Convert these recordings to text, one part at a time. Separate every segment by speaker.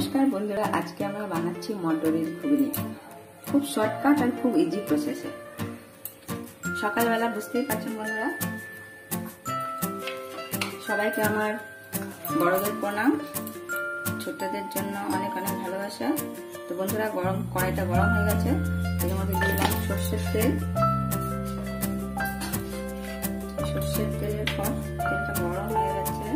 Speaker 1: নমস্কার বন্ধুরা, আজকে আমরা বানাচ্ছি মটরের ঘুগনি। খুব শর্টকাট আর খুব ইজি প্রসেসে। সকালবেলা বুঝতেই পারছেন বন্ধুরা, সবাইকে আমার বড়দের প্রণাম, ছোটদের জন্য অনেক অনেক ভালোবাসা। তো বন্ধুরা, কড়াইটা গরম হয়ে গেছে, এর মধ্যে দিলাম সর্ষের তেল। সর্ষের তেলের পর তেলটা গরম হয়ে গেছে,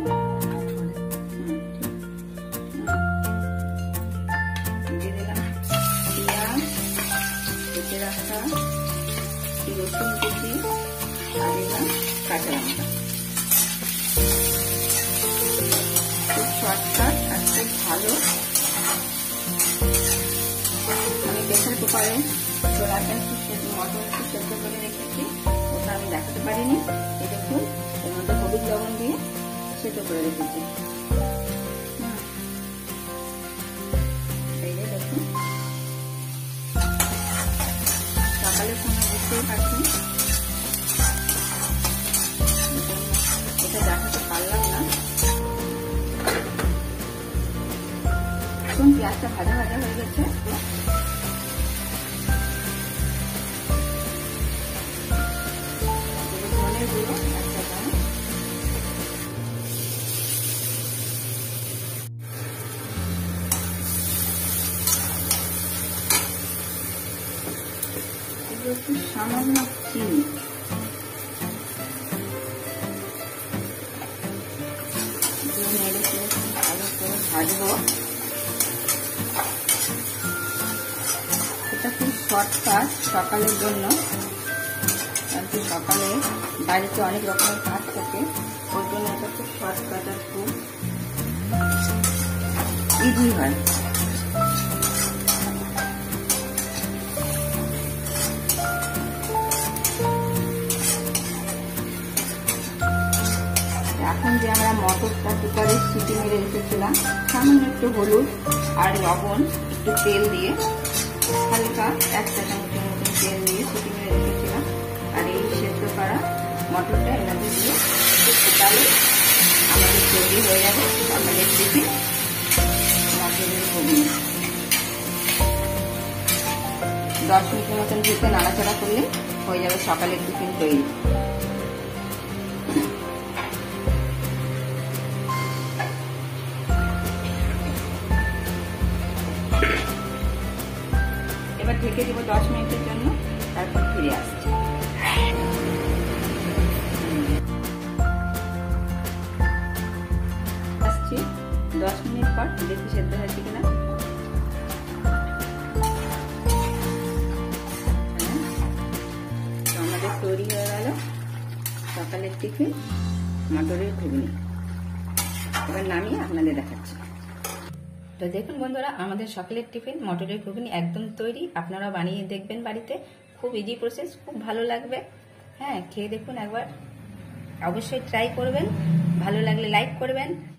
Speaker 1: দিয়ে দিলাম পেঁয়াজ কেটে রাখা, রসুন কুচি আর দিলাম কাঁচা লঙ্কা। খুব শর্টকাট আর খুব ভালো। আমি প্রেসার কুকারে ছোলাটা মটর একটু সেদ্ধ করে রেখেছি, ওটা আমি দেখাতে পারিনি। এই দেখুন, এর মধ্যে হলুদ লবণ দিয়ে সেদ্ধ করে রেখেছি। এই যে দেখুন, সকালের সময় বুঝতেই পারছেন, এটা দেখাতে পারলাম না। এখন পেঁয়াজটা ভাজা ভাজা হয়ে গেছে। ধনের গুঁড়ো একটা চামচ, একটু সামান্য চিনি, নেড়ে চেড়ে ভালো করে ভাজবো। এটা খুব শর্টকাট সকালের জন্য, কিন্তু সকালে বাড়িতে অনেক রকমের কাজ থাকে, ওর জন্য এটা খুব শর্টকাট আর খুব ইজি হয়। এখন যে আমরা মটরটা কুকারে সিটি মেরে রেখেছিলাম, সামান্য একটু হলুদ আর লবণ, একটু তেল দিয়ে হালকা 1 চা চামচের মতন তেল দিয়ে সিটি মেরে রেখেছিলাম। আর এই সেদ্ধ করা মটরটা এর মধ্যে দিয়ে ফুটালে আমাদের তৈরি হয়ে যাবে সকালের টিফিন মটরের ঘুগনি। 10 মিনিটের মতন ভেতরে নাড়াচাড়া করলে হয়ে যাবে সকালের টিফিন তৈরি। এবার ঢেকে দেবো 10 মিনিটের জন্য, তারপর ফিরে আসছি। আসছি 10 মিনিট পর, দেখি সেদ্ধ হয়েছে কিনা। আমাদের তৈরি হয়ে গেল সকালের টিফিন মটরের ঘুগনি। এবার নামিয়ে আপনাদের দেখাচ্ছি। তো দেখুন বন্ধুরা, আমাদের সকালের টিফিন মটরের ঘুগনি একদম তৈরি। আপনারা বানিয়ে দেখবেন বাড়িতে, খুব ইজি প্রসেস, খুব ভালো লাগবে। হ্যাঁ, খেয়ে দেখুন একবার, অবশ্যই ট্রাই করবেন। ভালো লাগলে লাইক করবেন।